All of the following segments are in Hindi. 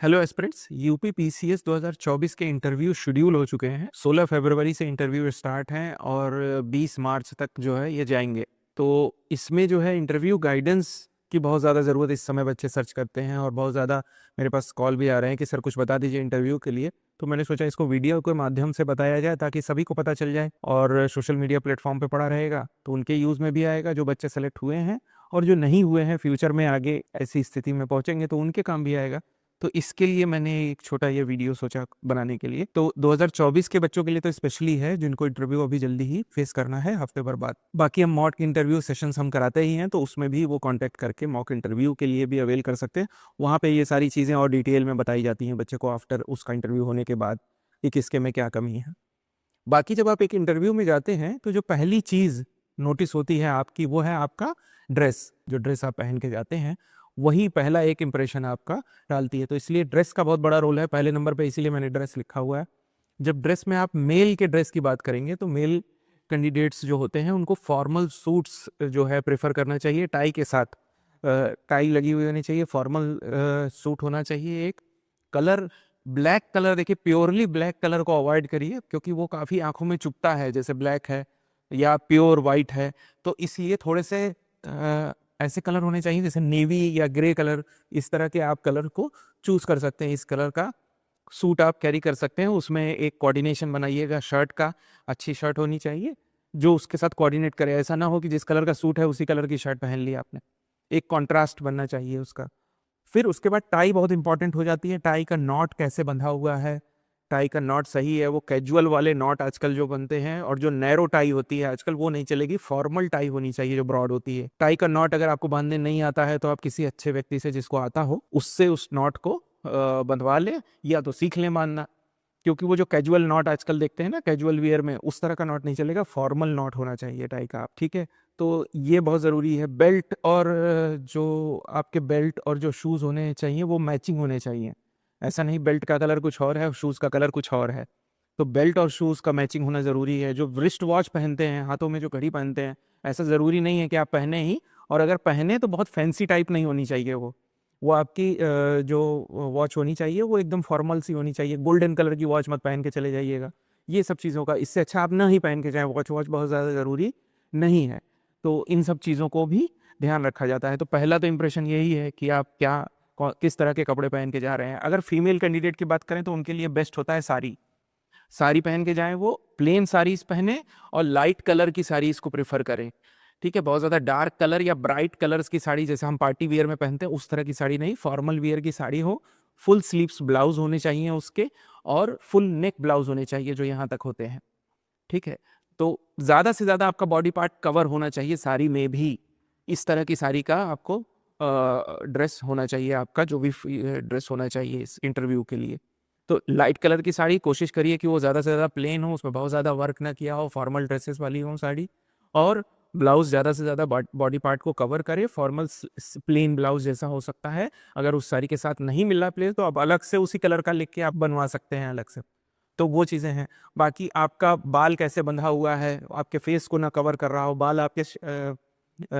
हेलो एस्पिरेंट्स, यूपी पीसीएस 2024 के इंटरव्यू शेड्यूल हो चुके हैं। 16 फरवरी से इंटरव्यू स्टार्ट हैं और 20 मार्च तक जो है ये जाएंगे। तो इसमें जो है इंटरव्यू गाइडेंस की बहुत ज़्यादा ज़रूरत इस समय बच्चे सर्च करते हैं और बहुत ज़्यादा मेरे पास कॉल भी आ रहे हैं कि सर कुछ बता दीजिए इंटरव्यू के लिए। तो मैंने सोचा इसको वीडियो के माध्यम से बताया जाए ताकि सभी को पता चल जाए और सोशल मीडिया प्लेटफॉर्म पे पड़ा रहेगा तो उनके यूज़ में भी आएगा जो बच्चे सेलेक्ट हुए हैं, और जो नहीं हुए हैं फ्यूचर में आगे ऐसी स्थिति में पहुंचेंगे तो उनके काम भी आएगा। तो इसके लिए मैंने एक छोटा ये वीडियो सोचा बनाने के लिए। तो 2024 के बच्चों के लिए तो स्पेशली है जिनको इंटरव्यू अभी जल्दी ही फेस करना है हफ्ते भर बाद। बाकी हम मॉक इंटरव्यू सेशंस हम कराते ही हैं तो उसमें भी वो कांटेक्ट करके मॉक इंटरव्यू के लिए भी अवेल कर सकते हैं। वहाँ पे ये सारी चीज़ें और डिटेल में बताई जाती हैं बच्चे को आफ्टर उसका इंटरव्यू होने के बाद कि किसके में क्या कमी है। बाकी जब आप एक इंटरव्यू में जाते हैं तो जो पहली चीज़ नोटिस होती है आपकी वो है आपका ड्रेस। जो ड्रेस आप पहन के जाते हैं वही पहला एक इम्प्रेशन आपका डालती है। तो इसलिए ड्रेस का बहुत बड़ा रोल है पहले नंबर पे, इसीलिए मैंने ड्रेस लिखा हुआ है। जब ड्रेस में आप मेल के ड्रेस की बात करेंगे तो मेल कैंडिडेट्स जो होते हैं उनको फॉर्मल सूट्स जो है प्रेफर करना चाहिए टाई के साथ। टाई लगी हुई होनी चाहिए, फॉर्मल सूट होना चाहिए। एक कलर ब्लैक कलर, देखिए प्योरली ब्लैक कलर को अवॉइड करिए क्योंकि वो काफ़ी आंखों में चुभता है, जैसे ब्लैक है या प्योर वाइट है। तो इसलिए थोड़े से ऐसे कलर होने चाहिए जैसे नेवी या ग्रे कलर, इस तरह के आप कलर को चूज कर सकते हैं। इस कलर का सूट आप कैरी कर सकते हैं। उसमें एक कोऑर्डिनेशन बनाइएगा शर्ट का, अच्छी शर्ट होनी चाहिए जो उसके साथ कोऑर्डिनेट करे। ऐसा ना हो कि जिस कलर का सूट है उसी कलर की शर्ट पहन ली आपने, एक कॉन्ट्रास्ट बनना चाहिए उसका। फिर उसके बाद टाई बहुत इंपॉर्टेंट हो जाती है। टाई का नॉट कैसे बंधा हुआ है, टाई का नॉट सही है। वो कैजुअल वाले नॉट आजकल जो बनते हैं और जो नैरो टाई होती है आजकल वो नहीं चलेगी, फॉर्मल टाई होनी चाहिए जो ब्रॉड होती है। टाई का नॉट अगर आपको बांधने नहीं आता है तो आप किसी अच्छे व्यक्ति से जिसको आता हो उससे उस नॉट को बंधवा ले या तो सीख लें बांधना। क्योंकि वो जो कैजुअल नॉट आजकल देखते हैं ना कैजुअल वियर में, उस तरह का नॉट नहीं चलेगा, फॉर्मल नॉट होना चाहिए टाई का। आप ठीक है, तो ये बहुत ज़रूरी है। बेल्ट और जो आपके बेल्ट और जो शूज़ होने चाहिए वो मैचिंग होने चाहिए। ऐसा नहीं बेल्ट का कलर कुछ और है और शूज़ का कलर कुछ और है। तो बेल्ट और शूज़ का मैचिंग होना ज़रूरी है। जो रिस्ट वॉच पहनते हैं, हाथों में जो घड़ी पहनते हैं, ऐसा ज़रूरी नहीं है कि आप पहने ही, और अगर पहने तो बहुत फैंसी टाइप नहीं होनी चाहिए वो आपकी जो वॉच होनी चाहिए वो एकदम फॉर्मल सी होनी चाहिए। गोल्डन कलर की वॉच मत पहन के चले जाइएगा। ये सब चीज़ों का, इससे अच्छा आप ना ही पहन के जाएँ वॉच बहुत ज़्यादा ज़रूरी नहीं है। तो इन सब चीज़ों को भी ध्यान रखा जाता है। तो पहला तो इम्प्रेशन यही है कि आप किस तरह के कपड़े पहन के जा रहे हैं। अगर फीमेल कैंडिडेट की बात करें तो उनके लिए बेस्ट होता है साड़ी। साड़ी पहन के जाएं, वो प्लेन साड़ीज पहने और लाइट कलर की साड़ीज को प्रेफर करें। ठीक है, बहुत ज़्यादा डार्क कलर या ब्राइट कलर्स की साड़ी जैसे हम पार्टी वियर में पहनते हैं उस तरह की साड़ी नहीं, फॉर्मल वियर की साड़ी हो। फुल स्लीव्स ब्लाउज होने चाहिए उसके, और फुल नेक ब्लाउज होने चाहिए जो यहाँ तक होते हैं। ठीक है, तो ज़्यादा से ज़्यादा आपका बॉडी पार्ट कवर होना चाहिए साड़ी में भी। इस तरह की साड़ी का आपको ड्रेस होना चाहिए, आपका जो भी ड्रेस होना चाहिए इस इंटरव्यू के लिए। तो लाइट कलर की साड़ी कोशिश करिए कि वो ज़्यादा से ज़्यादा प्लेन हो, उसमें बहुत ज़्यादा वर्क ना किया हो, फॉर्मल ड्रेसेस वाली हो साड़ी। और ब्लाउज ज़्यादा से ज़्यादा बॉडी पार्ट को कवर करे, फॉर्मल प्लेन ब्लाउज जैसा हो सकता है। अगर उस साड़ी के साथ नहीं मिल रहा प्लेन तो आप अलग से उसी कलर का लिख के आप बनवा सकते हैं अलग से। तो वो चीज़ें हैं। बाकी आपका बाल कैसे बंधा हुआ है, आपके फेस को ना कवर कर रहा हो, बाल आपके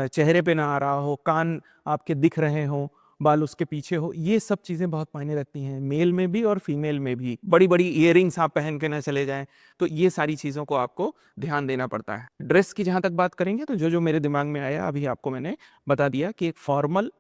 चेहरे पे ना आ रहा हो, कान आपके दिख रहे हो, बाल उसके पीछे हो, ये सब चीज़ें बहुत मायने रखती हैं मेल में भी और फीमेल में भी। बड़ी बड़ी इयररिंग्स आप पहन के ना चले जाएं, तो ये सारी चीज़ों को आपको ध्यान देना पड़ता है। ड्रेस की जहाँ तक बात करेंगे तो जो जो मेरे दिमाग में आया अभी आपको मैंने बता दिया कि एक फॉर्मल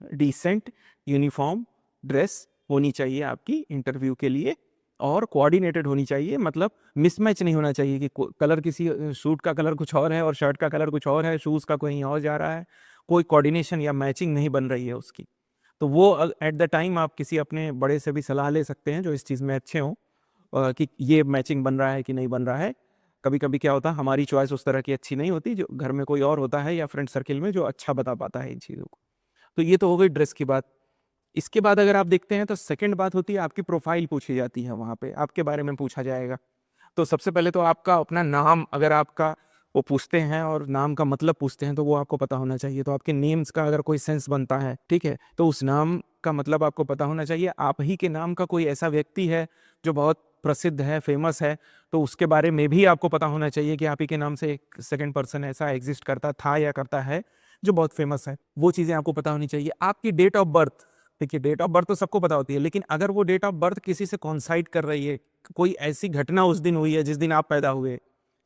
डिसेंट यूनिफॉर्म ड्रेस होनी चाहिए आपकी इंटरव्यू के लिए, और कोऑर्डिनेटेड होनी चाहिए। मतलब मिसमैच नहीं होना चाहिए कि कलर किसी सूट का कलर कुछ और है और शर्ट का कलर कुछ और है, शूज़ का कहीं और जा रहा है, कोई कोऑर्डिनेशन या मैचिंग नहीं बन रही है उसकी। तो वो एट द टाइम आप किसी अपने बड़े से भी सलाह ले सकते हैं जो इस चीज़ में अच्छे हों, कि ये मैचिंग बन रहा है कि नहीं बन रहा है। कभी कभी क्या होता है हमारी चॉइस उस तरह की अच्छी नहीं होती, जो घर में कोई और होता है या फ्रेंड सर्किल में जो अच्छा बता पाता है इन चीज़ों को। तो ये तो हो गई ड्रेस की बात। इसके बाद अगर आप देखते हैं तो सेकंड बात होती है आपकी प्रोफाइल पूछी जाती है, वहाँ पे आपके बारे में पूछा जाएगा। तो सबसे पहले तो आपका अपना नाम, अगर आपका वो पूछते हैं और नाम का मतलब पूछते हैं तो वो आपको पता होना चाहिए। तो आपके नेम्स का अगर कोई सेंस बनता है, ठीक है, तो उस नाम का मतलब आपको पता होना चाहिए। आप ही के नाम का कोई ऐसा व्यक्ति है जो बहुत प्रसिद्ध है, फेमस है, तो उसके बारे में भी आपको पता होना चाहिए कि आप ही के नाम से एक सेकंड पर्सन ऐसा एग्जिस्ट करता था या करता है जो बहुत फेमस है। वो चीज़ें आपको पता होनी चाहिए। आपकी डेट ऑफ बर्थ देखिए डेट ऑफ बर्थ तो सबको पता होती है, लेकिन अगर वो डेट ऑफ बर्थ किसी से कॉन्साइड कर रही है, कोई ऐसी घटना उस दिन हुई है जिस दिन आप पैदा हुए,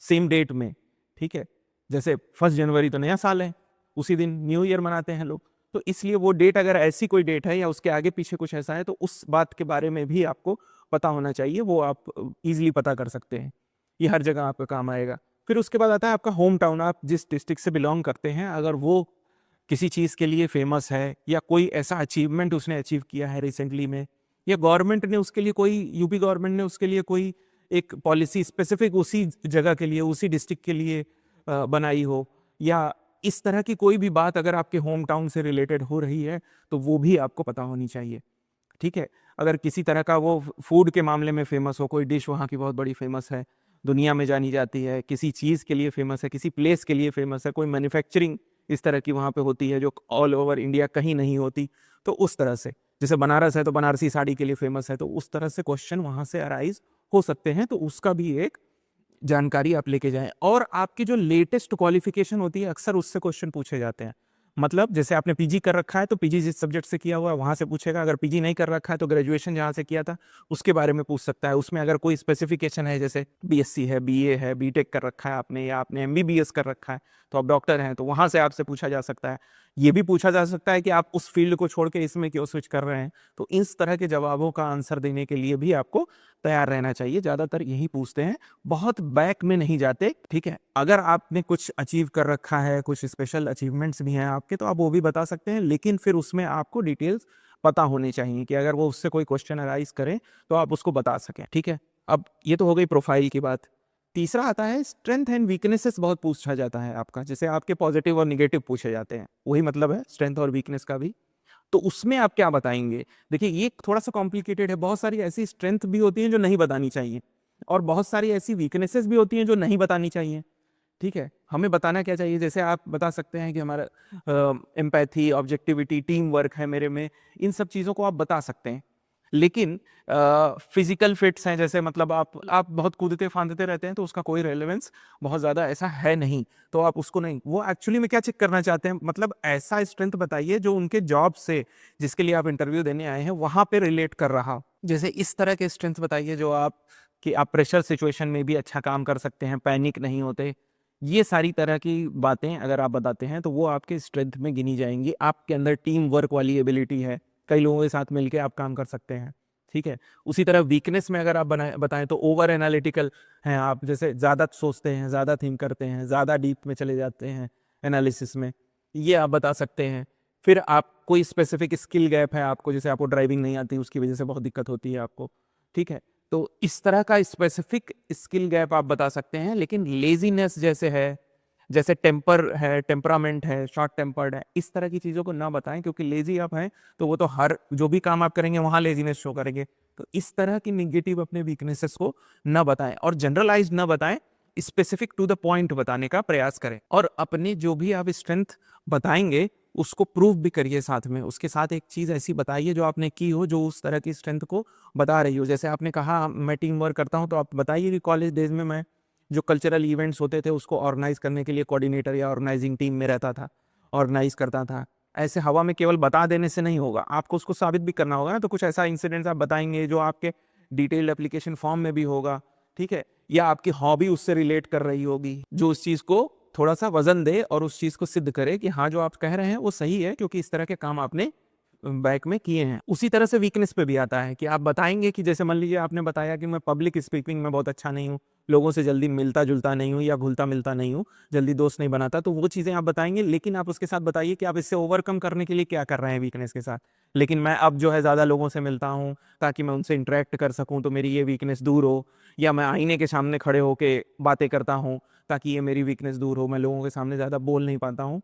सेम डेट में, ठीक है, जैसे 1 जनवरी तो नया साल है, उसी दिन न्यू ईयर मनाते हैं लोग, तो इसलिए वो डेट अगर ऐसी कोई डेट है या उसके आगे पीछे कुछ ऐसा है तो उस बात के बारे में भी आपको पता होना चाहिए, वो आप इजीली पता कर सकते हैं, ये हर जगह आपका काम आएगा। फिर उसके बाद आता है आपका होम टाउन, आप जिस डिस्ट्रिक्ट से बिलोंग करते हैं, अगर वो किसी चीज़ के लिए फेमस है या कोई ऐसा अचीवमेंट उसने अचीव किया है रिसेंटली में, या गवर्नमेंट ने उसके लिए कोई, यूपी गवर्नमेंट ने उसके लिए कोई एक पॉलिसी स्पेसिफिक उसी जगह के लिए, उसी डिस्ट्रिक्ट के लिए बनाई हो, या इस तरह की कोई भी बात अगर आपके होम टाउन से रिलेटेड हो रही है तो वो भी आपको पता होनी चाहिए, ठीक है। अगर किसी तरह का वो फूड के मामले में फेमस हो, कोई डिश वहाँ की बहुत बड़ी फेमस है, दुनिया में जानी जाती है, किसी चीज़ के लिए फेमस है, किसी प्लेस के लिए फेमस है, कोई मैन्युफैक्चरिंग इस तरह की वहाँ पे होती है जो ऑल ओवर इंडिया कहीं नहीं होती, तो उस तरह से, जैसे बनारस है तो बनारसी साड़ी के लिए फेमस है, तो उस तरह से क्वेश्चन वहाँ से अराइज हो सकते हैं, तो उसका भी एक जानकारी आप लेके जाएं। और आपकी जो लेटेस्ट क्वालिफिकेशन होती है अक्सर उससे क्वेश्चन पूछे जाते हैं, मतलब जैसे आपने पीजी कर रखा है तो पीजी जिस सब्जेक्ट से किया हुआ है वहां से पूछेगा, अगर पीजी नहीं कर रखा है तो ग्रेजुएशन जहां से किया था उसके बारे में पूछ सकता है, उसमें अगर कोई स्पेसिफिकेशन है, जैसे बीएससी है, बीए है, बीटेक कर रखा है आपने, या आपने एमबीबीएस कर रखा है तो आप डॉक्टर हैं, तो वहां से आपसे पूछा जा सकता है। ये भी पूछा जा सकता है कि आप उस फील्ड को छोड़ के इसमें क्यों स्विच कर रहे हैं, तो इस तरह के जवाबों का आंसर देने के लिए भी आपको तैयार रहना चाहिए, ज्यादातर यही पूछते हैं, बहुत बैक में नहीं जाते, ठीक है। अगर आपने कुछ अचीव कर रखा है, कुछ स्पेशल अचीवमेंट्स भी हैं आपके, तो आप वो भी बता सकते हैं, लेकिन फिर उसमें आपको डिटेल्स पता होनी चाहिए कि अगर वो उससे कोई क्वेश्चन अराइज करे तो आप उसको बता सकें, ठीक है। अब ये तो हो गई प्रोफाइल की बात। तीसरा आता है स्ट्रेंथ एंड वीकनेसेस, बहुत पूछा जाता है आपका, जैसे आपके पॉजिटिव और निगेटिव पूछे जाते हैं, वही मतलब है स्ट्रेंथ और वीकनेस का भी, तो उसमें आप क्या बताएंगे। देखिए ये थोड़ा सा कॉम्प्लिकेटेड है, बहुत सारी ऐसी स्ट्रेंथ भी होती हैं जो नहीं बतानी चाहिए, और बहुत सारी ऐसी वीकनेसेस भी होती हैं जो नहीं बतानी चाहिए, ठीक है। हमें बताना क्या चाहिए, जैसे आप बता सकते हैं कि हमारा एम्पैथी, ऑब्जेक्टिविटी, टीम वर्क है मेरे में, इन सब चीज़ों को आप बता सकते हैं, लेकिन फिजिकल फिट्स हैं, जैसे मतलब आप बहुत कूदते फांदते रहते हैं तो उसका कोई रेलेवेंस बहुत ज़्यादा ऐसा है नहीं, तो आप उसको नहीं, वो एक्चुअली में क्या चेक करना चाहते हैं, मतलब ऐसा स्ट्रेंथ बताइए जो उनके जॉब से, जिसके लिए आप इंटरव्यू देने आए हैं वहाँ पे रिलेट कर रहा, जैसे इस तरह के स्ट्रेंथ बताइए जो आप, कि आप प्रेशर सिचुएशन में भी अच्छा काम कर सकते हैं, पैनिक नहीं होते, ये सारी तरह की बातें अगर आप बताते हैं तो वो आपके स्ट्रेंथ में गिनी जाएंगी। आपके अंदर टीम वर्क वाली एबिलिटी है, कई लोगों के साथ मिलकर आप काम कर सकते हैं, ठीक है। उसी तरह वीकनेस में अगर आप बताएं तो ओवर एनालिटिकल हैं आप, जैसे ज़्यादा सोचते हैं, ज़्यादा थिंक करते हैं, ज़्यादा डीप में चले जाते हैं एनालिसिस में, ये आप बता सकते हैं। फिर आप कोई स्पेसिफिक स्किल गैप है आपको, जैसे आपको ड्राइविंग नहीं आती, उसकी वजह से बहुत दिक्कत होती है आपको, ठीक है, तो इस तरह का स्पेसिफिक स्किल गैप आप बता सकते हैं। लेकिन लेजीनेस जैसे है, जैसे टेम्पर है, टेम्परामेंट है, शॉर्ट टेम्पर्ड है, इस तरह की चीज़ों को ना बताएं, क्योंकि लेजी आप हैं तो वो तो हर जो भी काम आप करेंगे वहाँ लेजीनेस शो करेंगे, तो इस तरह की निगेटिव अपने वीकनेसेस को ना बताएं, और जनरलाइज ना बताएं, स्पेसिफिक टू द पॉइंट बताने का प्रयास करें, और अपने जो भी आप स्ट्रेंथ बताएंगे उसको प्रूव भी करिए साथ में, उसके साथ एक चीज़ ऐसी बताइए जो आपने की हो, जो उस तरह की स्ट्रेंथ को बता रही हो। जैसे आपने कहा मैं टीम वर्क करता हूँ, तो आप बताइए कि कॉलेज डेज में मैं जो कल्चरल इवेंट्स होते थे उसको ऑर्गेनाइज करने के लिए कोऑर्डिनेटर या ऑर्गेनाइजिंग टीम में रहता था, ऑर्गेनाइज करता था। ऐसे हवा में केवल बता देने से नहीं होगा, आपको उसको साबित भी करना होगा ना, तो कुछ ऐसा इंसिडेंट्स आप बताएंगे जो आपके डिटेल्ड एप्लीकेशन फॉर्म में भी होगा, ठीक है, या आपकी हॉबी उससे रिलेट कर रही होगी, जो उस चीज़ को थोड़ा सा वजन दे और उस चीज़ को सिद्ध करे कि हाँ जो आप कह रहे हैं वो सही है, क्योंकि इस तरह के काम आपने बैक में किए हैं। उसी तरह से वीकनेस पे भी आता है कि आप बताएंगे कि जैसे मान लीजिए आपने बताया कि मैं पब्लिक स्पीकिंग में बहुत अच्छा नहीं हूँ, लोगों से जल्दी मिलता जुलता नहीं हूँ या घुलता मिलता नहीं हूँ, जल्दी दोस्त नहीं बनाता, तो वो चीज़ें आप बताएंगे, लेकिन आप उसके साथ बताइए कि आप इससे ओवरकम करने के लिए क्या कर रहे हैं वीकनेस के साथ। लेकिन मैं अब जो है ज़्यादा लोगों से मिलता हूँ ताकि मैं उनसे इंटरेक्ट कर सकूँ, तो मेरी ये वीकनेस दूर हो, या मैं आईने के सामने खड़े होकर बातें करता हूँ ताकि ये मेरी वीकनेस दूर हो, मैं लोगों के सामने ज़्यादा बोल नहीं पाता हूँ,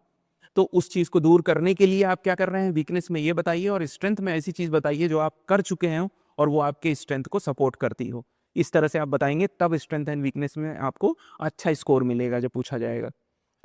तो उस चीज़ को दूर करने के लिए आप क्या कर रहे हैं, वीकनेस में ये बताइए, और स्ट्रेंथ में ऐसी चीज़ बताइए जो आप कर चुके हैं और वो आपके स्ट्रेंथ को सपोर्ट करती हो। इस तरह से आप बताएंगे, तब स्ट्रेंथ एंड वीकनेस में आपको अच्छा स्कोर मिलेगा जब पूछा जाएगा।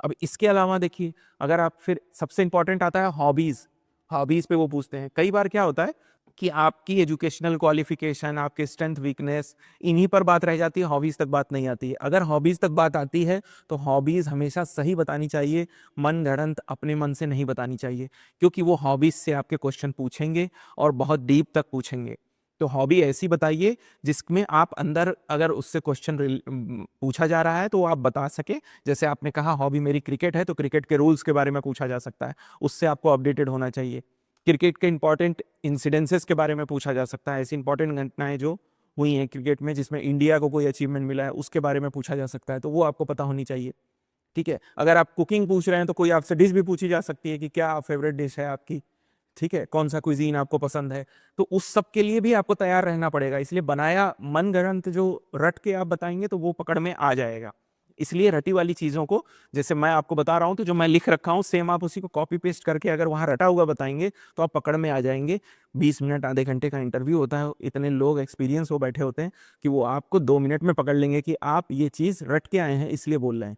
अब इसके अलावा देखिए, अगर आप फिर सबसे इंपॉर्टेंट आता है हॉबीज़, हॉबीज़ पे वो पूछते हैं। कई बार क्या होता है कि आपकी एजुकेशनल क्वालिफिकेशन, आपके स्ट्रेंथ वीकनेस, इन्हीं पर बात रह जाती है, हॉबीज़ तक बात नहीं आती है। अगर हॉबीज़ तक बात आती है तो हॉबीज़ हमेशा सही बतानी चाहिए, मन गढ़ंत अपने मन से नहीं बतानी चाहिए, क्योंकि वो हॉबीज़ से आपके क्वेश्चन पूछेंगे और बहुत डीप तक पूछेंगे। तो हॉबी ऐसी बताइए जिसमें आप अंदर, अगर उससे क्वेश्चन पूछा जा रहा है तो आप बता सके। जैसे आपने कहा हॉबी मेरी क्रिकेट है, तो क्रिकेट के रूल्स के बारे में पूछा जा सकता है, उससे आपको अपडेटेड होना चाहिए। क्रिकेट के इंपॉर्टेंट इंसिडेंसेस के बारे में पूछा जा सकता है, ऐसी इंपॉर्टेंट घटनाएं जो हुई हैं क्रिकेट में जिसमें इंडिया को कोई अचीवमेंट मिला है, उसके बारे में पूछा जा सकता है, तो वो आपको पता होनी चाहिए। ठीक है, अगर आप कुकिंग पूछ रहे हैं तो कोई आपसे डिश भी पूछी जा सकती है कि क्या फेवरेट डिश है आपकी, ठीक है, कौन सा क्विजीन आपको पसंद है, तो उस सब के लिए भी आपको तैयार रहना पड़ेगा। इसलिए बनाया मनगढ़ंत जो रट के आप बताएंगे तो वो पकड़ में आ जाएगा। इसलिए रटी वाली चीज़ों को, जैसे मैं आपको बता रहा हूँ तो जो मैं लिख रखा हूँ सेम आप उसी को कॉपी पेस्ट करके अगर वहाँ रटा हुआ बताएंगे तो आप पकड़ में आ जाएंगे। 20 मिनट आधे घंटे का इंटरव्यू होता है, इतने लोग एक्सपीरियंस हो बैठे होते हैं कि वो आपको 2 मिनट में पकड़ लेंगे कि आप ये चीज़ रट के आए हैं इसलिए बोल रहे हैं।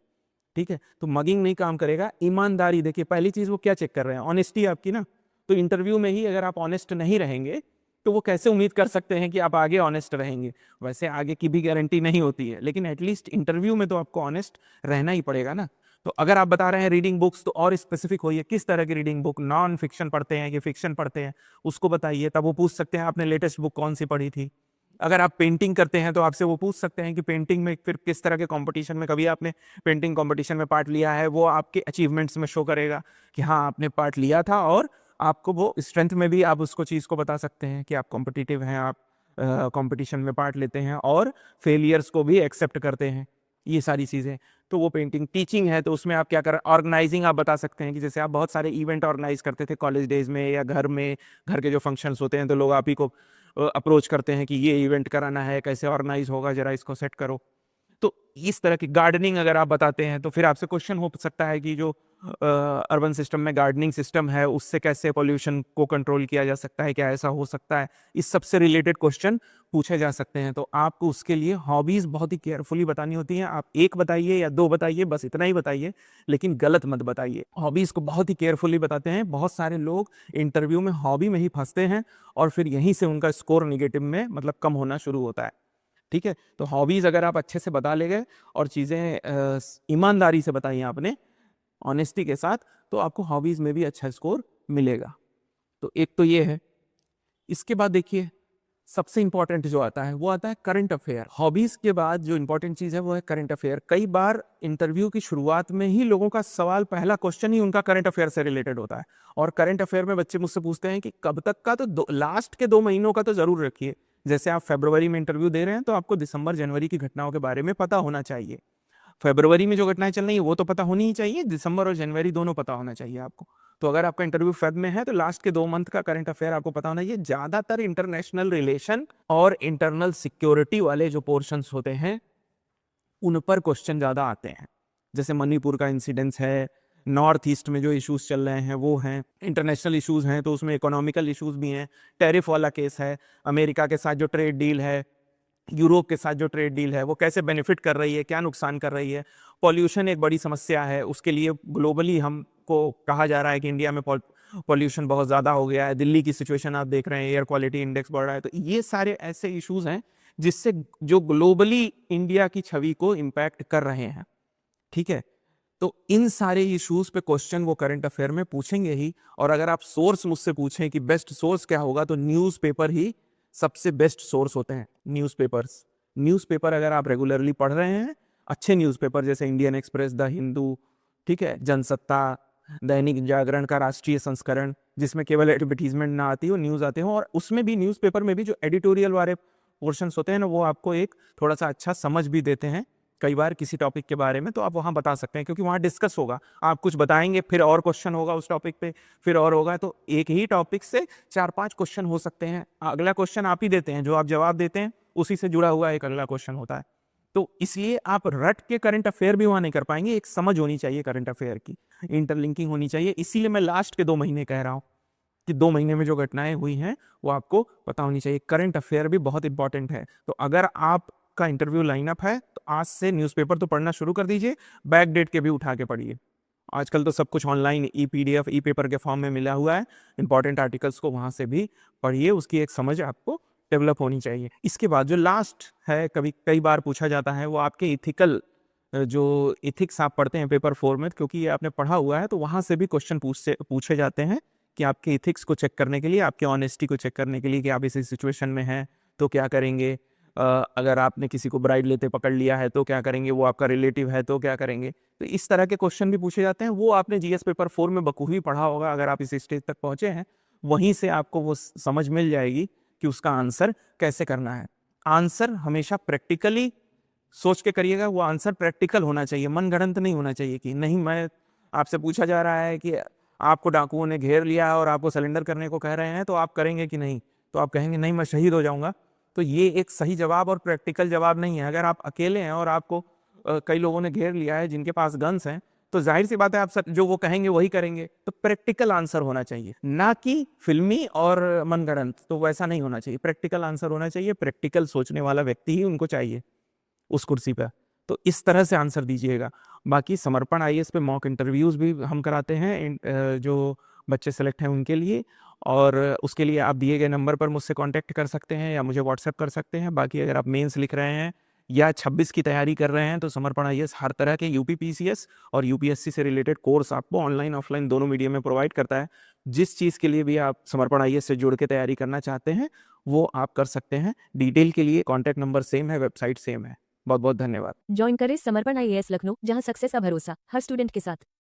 ठीक है, तो मगिंग नहीं काम करेगा, ईमानदारी। देखिए पहली चीज़ वो क्या चेक कर रहे हैं, ऑनेस्टी आपकी ना। तो इंटरव्यू में ही अगर आप ऑनेस्ट नहीं रहेंगे तो वो कैसे उम्मीद कर सकते हैं कि आप आगे ऑनेस्ट रहेंगे। वैसे आगे की भी गारंटी नहीं होती है, लेकिन एटलीस्ट इंटरव्यू में तो आपको ऑनेस्ट रहना ही पड़ेगा ना। तो अगर आप बता रहे हैं रीडिंग बुक्स, तो और स्पेसिफिक होइए, किस तरह की रीडिंग बुक, नॉन फिक्शन पढ़ते हैं कि फिक्शन पढ़ते हैं, उसको बताइए। तब वो पूछ सकते हैं आपने लेटेस्ट बुक कौन सी पढ़ी थी। अगर आप पेंटिंग करते हैं तो आपसे वो पूछ सकते हैं कि पेंटिंग में फिर किस तरह के कंपटीशन में, कभी आपने पेंटिंग कंपटीशन में पार्ट लिया है, वो आपके अचीवमेंट्स में शो करेगा कि हाँ आपने पार्ट लिया था। और आपको वो स्ट्रेंथ में भी आप उसको चीज़ को बता सकते हैं कि आप कॉम्पिटिटिव हैं, आप कंपटीशन में पार्ट लेते हैं और फेलियर्स को भी एक्सेप्ट करते हैं, ये सारी चीज़ें। तो वो पेंटिंग, टीचिंग है तो उसमें आप क्या कर, ऑर्गेनाइजिंग आप बता सकते हैं कि जैसे आप बहुत सारे इवेंट ऑर्गेनाइज करते थे कॉलेज डेज में या घर में, घर के जो फंक्शंस होते हैं तो लोग आप ही को अप्रोच करते हैं कि ये इवेंट कराना है, कैसे ऑर्गेनाइज होगा, जरा इसको सेट करो। तो इस तरह की गार्डनिंग अगर आप बताते हैं तो फिर आपसे क्वेश्चन हो सकता है कि जो अर्बन सिस्टम में गार्डनिंग सिस्टम है उससे कैसे पोल्यूशन को कंट्रोल किया जा सकता है, क्या ऐसा हो सकता है, इस सब से रिलेटेड क्वेश्चन पूछे जा सकते हैं। तो आपको उसके लिए हॉबीज बहुत ही केयरफुली बतानी होती हैं। आप एक बताइए या दो बताइए, बस इतना ही बताइए, लेकिन गलत मत बताइए। हॉबीज को बहुत ही केयरफुली बताते हैं। बहुत सारे लोग इंटरव्यू में हॉबी में ही फंसते हैं और फिर यहीं से उनका स्कोर निगेटिव में मतलब कम होना शुरू होता है। ठीक है, तो हॉबीज अगर आप अच्छे से बता ले गए और चीज़ें ईमानदारी से बताई आपने, ऑनेस्टी के साथ, तो आपको हॉबीज में भी अच्छा स्कोर मिलेगा। तो एक तो ये है। इसके बाद देखिए सबसे इंपॉर्टेंट जो आता है वो आता है करंट अफेयर। हॉबीज के बाद जो इंपॉर्टेंट चीज है वो है करंट अफेयर। कई बार इंटरव्यू की शुरुआत में ही लोगों का सवाल, पहला क्वेश्चन ही उनका करंट अफेयर से रिलेटेड होता है। और करंट अफेयर में बच्चे मुझसे पूछते हैं कि कब तक का, तो लास्ट के 2 महीनों का तो जरूर रखिए। जैसे आप फरवरी में इंटरव्यू दे रहे हैं तो आपको दिसंबर जनवरी की घटनाओं के बारे में पता होना चाहिए। फरवरी में जो घटनाएं चल रही है वो तो पता होनी ही चाहिए, दिसंबर और जनवरी दोनों पता होना चाहिए आपको। तो अगर आपका इंटरव्यू फेब में है तो लास्ट के 2 मंथ का करंट अफेयर आपको पता होना चाहिए। ज्यादातर इंटरनेशनल रिलेशन और इंटरनल सिक्योरिटी वाले जो पोर्शंस होते हैं उन पर क्वेश्चन ज्यादा आते हैं। जैसे मणिपुर का इंसिडेंस है, नॉर्थ ईस्ट में जो इश्यूज चल रहे हैं वो हैं, इंटरनेशनल इश्यूज हैं तो उसमें इकोनॉमिकल इश्यूज भी हैं, टेरिफ वाला केस है, अमेरिका के साथ जो ट्रेड डील है, यूरोप के साथ जो ट्रेड डील है वो कैसे बेनिफिट कर रही है, क्या नुकसान कर रही है। पॉल्यूशन एक बड़ी समस्या है, उसके लिए ग्लोबली हमको कहा जा रहा है कि इंडिया में पॉल्यूशन बहुत ज़्यादा हो गया है। दिल्ली की सिचुएशन आप देख रहे हैं, एयर क्वालिटी इंडेक्स बढ़ रहा है। तो ये सारे ऐसे इश्यूज हैं जिससे जो ग्लोबली इंडिया की छवि को इम्पैक्ट कर रहे हैं। ठीक है, तो इन सारे इश्यूज पे क्वेश्चन वो करंट अफेयर में पूछेंगे ही। और अगर आप सोर्स मुझसे पूछें कि बेस्ट सोर्स क्या होगा, तो न्यूज़पेपर ही सबसे बेस्ट सोर्स होते हैं। न्यूज़पेपर्स, न्यूज़पेपर अगर आप रेगुलरली पढ़ रहे हैं, अच्छे न्यूज़पेपर जैसे इंडियन एक्सप्रेस, द हिंदू, ठीक है, जनसत्ता, दैनिक जागरण का राष्ट्रीय संस्करण जिसमें केवल एडवर्टीजमेंट ना आती हो, न्यूज़ आते हो, और उसमें भी न्यूज़पेपर में भी जो एडिटोरियल वाले पोर्शंस होते हैं ना वो आपको एक थोड़ा सा अच्छा समझ भी देते हैं कई बार किसी टॉपिक के बारे में। तो आप वहाँ बता सकते हैं क्योंकि वहाँ डिस्कस होगा, आप कुछ बताएंगे फिर और क्वेश्चन होगा उस टॉपिक पे, फिर और होगा। तो एक ही टॉपिक से 4-5 क्वेश्चन हो सकते हैं। अगला क्वेश्चन आप ही देते हैं, जो आप जवाब देते हैं उसी से जुड़ा हुआ एक अगला क्वेश्चन होता है। तो इसलिए आप रट के करंट अफेयर भी वहाँ नहीं कर पाएंगे। एक समझ होनी चाहिए करंट अफेयर की, इंटरलिंकिंग होनी चाहिए। इसीलिए मैं लास्ट के 2 महीने कह रहा हूँ कि 2 महीने में जो घटनाएं हुई हैं वो आपको पता होनी चाहिए। करंट अफेयर भी बहुत इंपॉर्टेंट है। तो अगर आपका इंटरव्यू लाइनअप है तो आज से न्यूज़पेपर तो पढ़ना शुरू कर दीजिए, बैक डेट के भी उठा के पढ़िए। आजकल तो सब कुछ ऑनलाइन ई-पीडीएफ, ई-पेपर के फॉर्म में मिला हुआ है। इंपॉर्टेंट आर्टिकल्स को वहाँ से भी पढ़िए, उसकी एक समझ आपको डेवलप होनी चाहिए। इसके बाद जो लास्ट है, कभी कई बार पूछा जाता है, वो आपके एथिकल जो एथिक्स आप पढ़ते हैं पेपर 4 में, क्योंकि ये आपने पढ़ा हुआ है, तो वहाँ से भी क्वेश्चन पूछे जाते हैं कि आपके एथिक्स को चेक करने के लिए, आपके ऑनेस्टी को चेक करने के लिए कि आप इस सिचुएशन में हैं तो क्या करेंगे? अगर आपने किसी को ब्राइड लेते पकड़ लिया है तो क्या करेंगे? वो आपका रिलेटिव है तो क्या करेंगे? तो इस तरह के क्वेश्चन भी पूछे जाते हैं। वो आपने जीएस पेपर 4 में बखूबी पढ़ा होगा। अगर आप इस स्टेज तक पहुंचे हैं, वहीं से आपको वो समझ मिल जाएगी कि उसका आंसर कैसे करना है। आंसर हमेशा प्रैक्टिकली सोच के करिएगा। वो आंसर प्रैक्टिकल होना चाहिए, मनगढ़ंत नहीं होना चाहिए कि नहीं, मैं आपसे पूछा जा रहा है कि आपको डाकुओं ने घेर लिया और आपको सरेंडर करने को कह रहे हैं, तो आप करेंगे कि नहीं? तो आप कहेंगे नहीं, मैं शहीद हो जाऊंगा। तो ये एक सही जवाब और प्रैक्टिकल जवाब नहीं है। अगर आप अकेले हैं और आपको कई लोगों ने घेर लिया है जिनके पास गन्स हैं, तो जाहिर सी बात है आप जो वो कहेंगे वही करेंगे। तो प्रैक्टिकल आंसर होना चाहिए, ना कि फिल्मी और मनगढ़ंत। तो वैसा नहीं होना चाहिए, प्रैक्टिकल आंसर होना चाहिए। प्रैक्टिकल सोचने वाला व्यक्ति ही उनको चाहिए उस कुर्सी पे। तो इस तरह से आंसर दीजिएगा। बाकी समर्पण आईएएस पे मॉक इंटरव्यूज़ भी हम कराते हैं जो बच्चे सेलेक्ट हैं उनके लिए, और उसके लिए आप दिए गए नंबर पर मुझसे कांटेक्ट कर सकते हैं या मुझे व्हाट्सएप कर सकते हैं। बाकी अगर आप मेंस लिख रहे हैं या 26 की तैयारी कर रहे हैं, तो समर्पण आईएएस हर तरह के यूपी पीसीएस और यूपीएससी से रिलेटेड कोर्स आपको ऑनलाइन ऑफलाइन दोनों मीडियम में प्रोवाइड करता है। जिस चीज़ के लिए भी आप समर्पण आईएएस से जुड़ के तैयारी करना चाहते हैं, वो आप कर सकते हैं। डिटेल के लिए कॉन्टैक्ट नंबर सेम है, वेबसाइट सेम है। बहुत बहुत धन्यवाद। ज्वाइन करें समर्पण आईएएस लखनऊ, जहां सक्सेस का भरोसा हर स्टूडेंट के साथ।